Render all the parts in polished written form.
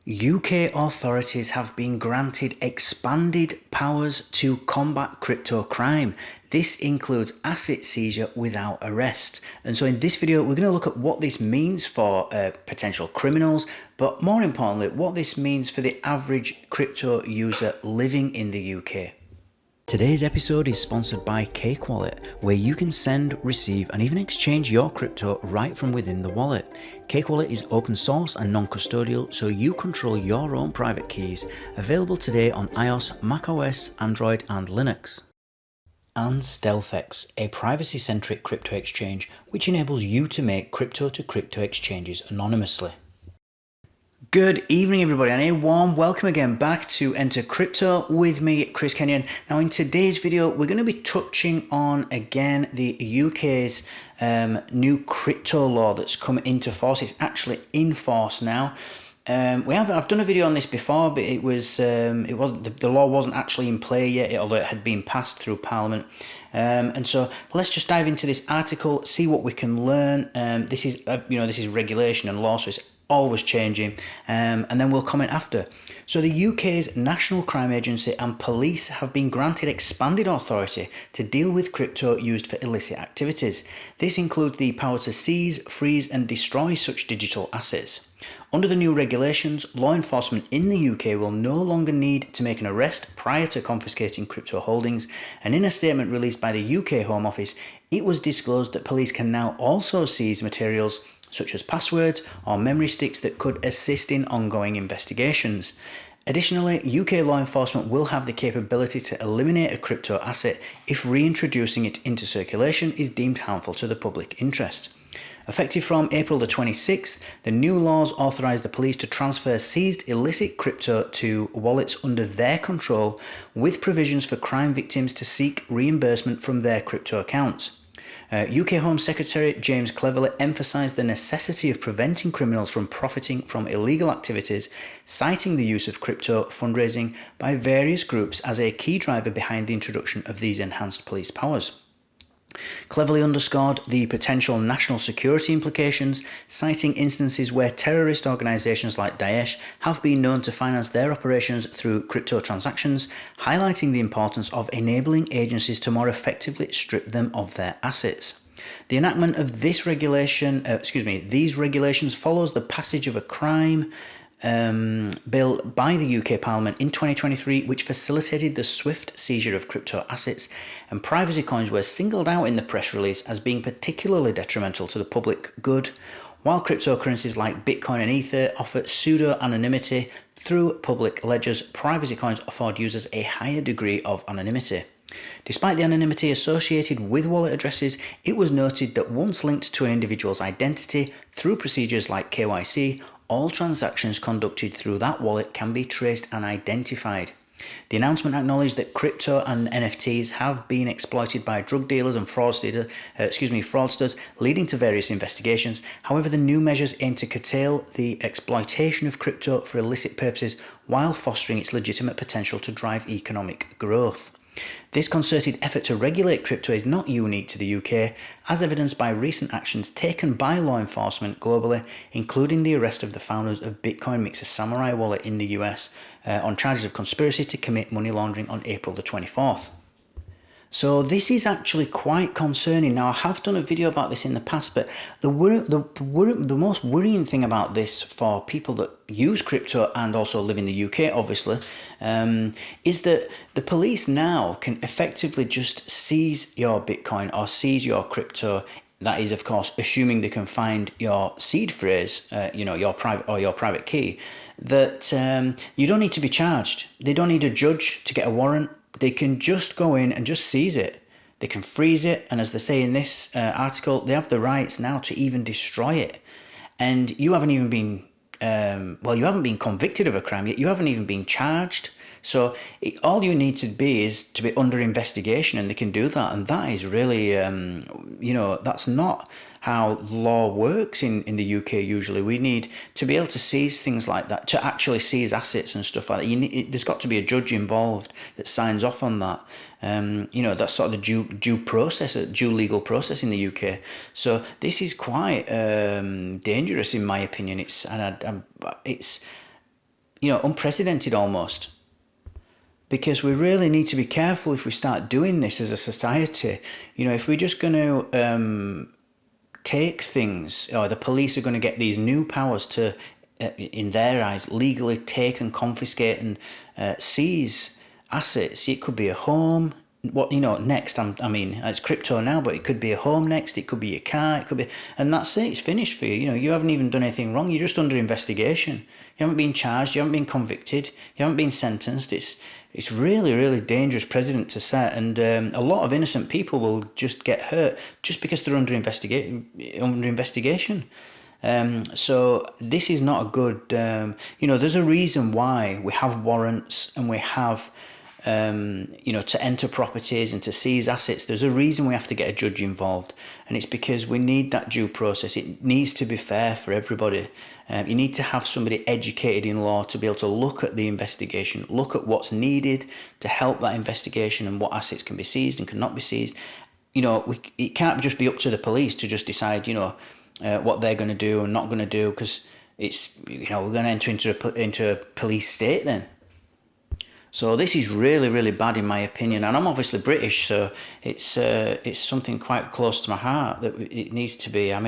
UK authorities have been granted expanded powers to combat crypto crime. This includes asset seizure without arrest. And so in this video, we're going to look at what this means for potential criminals, but more importantly, what this means for the average crypto user living in the UK. Today's episode is sponsored by Cake Wallet, where you can send, receive, and even exchange your crypto right from within the wallet. Cake Wallet is open source and non-custodial, so you control your own private keys, available today on iOS, macOS, Android, and Linux. And StealthEX, a privacy-centric crypto exchange which enables you to make crypto-to-crypto exchanges anonymously. Good evening, everybody, and a warm welcome again back to Enter Crypto with me, Chris Kenyon. Now, in today's video, we're going to be touching on, again, the UK's new crypto law that's come into force. It's actually in force now. I've done a video on this before, but the law wasn't actually in play yet, although it had been passed through Parliament. And so let's just dive into this article, see what we can learn. This is regulation and law, so it's always changing, and then we'll comment after. So the UK's National Crime Agency and police have been granted expanded authority to deal with crypto used for illicit activities. This includes the power to seize, freeze and destroy such digital assets. Under the new regulations, law enforcement in the UK will no longer need to make an arrest prior to confiscating crypto holdings, and in a statement released by the UK Home Office, it was disclosed that police can now also seize materials such as passwords or memory sticks that could assist in ongoing investigations. Additionally, UK law enforcement will have the capability to eliminate a crypto asset if reintroducing it into circulation is deemed harmful to the public interest. Effective from April the 26th, the new laws authorise the police to transfer seized illicit crypto to wallets under their control, with provisions for crime victims to seek reimbursement from their crypto accounts. UK Home Secretary James Cleverly emphasised the necessity of preventing criminals from profiting from illegal activities, citing the use of crypto fundraising by various groups as a key driver behind the introduction of these enhanced police powers. Cleverly underscored the potential national security implications, citing instances where terrorist organisations like Daesh have been known to finance their operations through crypto transactions, highlighting the importance of enabling agencies to more effectively strip them of their assets. The enactment of these regulations follows the passage of a crime bill by the UK Parliament in 2023, which facilitated the swift seizure of crypto assets, and privacy coins were singled out in the press release as being particularly detrimental to the public good, while cryptocurrencies like Bitcoin and Ether offer pseudo-anonymity through public ledgers. Privacy coins afford users a higher degree of anonymity. Despite the anonymity associated with wallet addresses, it was noted that once linked to an individual's identity through procedures like KYC, all transactions conducted through that wallet can be traced and identified. The announcement acknowledged that crypto and NFTs have been exploited by drug dealers and fraudsters, leading to various investigations. However, the new measures aim to curtail the exploitation of crypto for illicit purposes while fostering its legitimate potential to drive economic growth. This concerted effort to regulate crypto is not unique to the UK, as evidenced by recent actions taken by law enforcement globally, including the arrest of the founders of Bitcoin Mixer Samurai Wallet in the US on charges of conspiracy to commit money laundering on April the 24th. So this is actually quite concerning. Now, I have done a video about this in the past, but the most worrying thing about this for people that use crypto and also live in the UK, obviously, is that the police now can effectively just seize your Bitcoin or seize your crypto. That is, of course, assuming they can find your seed phrase, your private key. That you don't need to be charged. They don't need a judge to get a warrant. They can just go in and just seize it. They can freeze it, and as they say in this article, they have the rights now to even destroy it. And you haven't even been, you haven't been convicted of a crime yet. You haven't even been charged. So all you need to be is to be under investigation, and they can do that. And that is really, that's not how law works in the UK usually. We need to be able to seize things like that, to actually seize assets and stuff like that. There's got to be a judge involved that signs off on that. That's sort of the due process, due legal process in the UK. So this is quite dangerous in my opinion. unprecedented almost. Because we really need to be careful if we start doing this as a society. If we're just going to take things, or the police are going to get these new powers to, in their eyes, legally take and confiscate and seize assets. It could be a home. Next, it's crypto now, but it could be a home next. It could be your car. It could be, and that's it. It's finished for you. You haven't even done anything wrong. You're just under investigation. You haven't been charged. You haven't been convicted. You haven't been sentenced. It's really, really dangerous precedent to set, and a lot of innocent people will just get hurt just because they're under investigation. So this is not a good. There's a reason why we have warrants and we have. To enter properties and to seize assets, there's a reason we have to get a judge involved, and it's because we need that due process. It needs to be fair for everybody. You need to have somebody educated in law to be able to look at the investigation, look at what's needed to help that investigation and what assets can be seized and cannot be seized. It can't just be up to the police to just decide, what they're going to do and not going to do, because it's, we're going to enter into a police state then. So this is really, really bad in my opinion, and I'm obviously British, so it's something quite close to my heart that it needs to be. I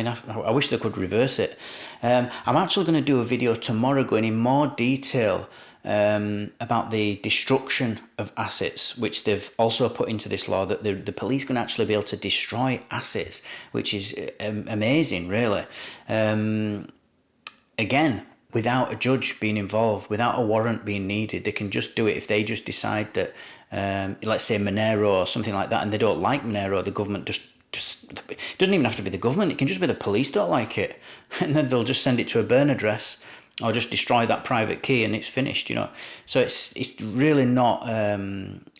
wish they could reverse it. I'm actually going to do a video tomorrow going in more detail about the destruction of assets, which they've also put into this law, that the police can actually be able to destroy assets, which is amazing, really. Again, without a judge being involved, without a warrant being needed. They can just do it if they just decide that, let's say Monero or something like that, and they don't like Monero, the government just it doesn't even have to be the government, it can just be the police don't like it, and then they'll just send it to a burn address or just destroy that private key and it's finished, So it's really not,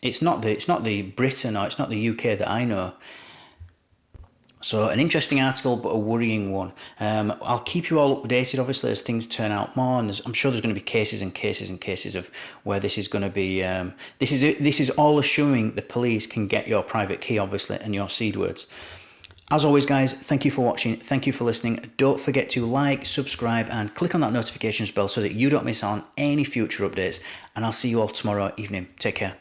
it's not the Britain or it's not the UK that I know. So an interesting article, but a worrying one. I'll keep you all updated, obviously, as things turn out more. And I'm sure there's going to be cases and cases and cases of where this is going to be. This is all assuming the police can get your private key, obviously, and your seed words. As always, guys, thank you for watching. Thank you for listening. Don't forget to like, subscribe, and click on that notifications bell so that you don't miss out on any future updates. And I'll see you all tomorrow evening. Take care.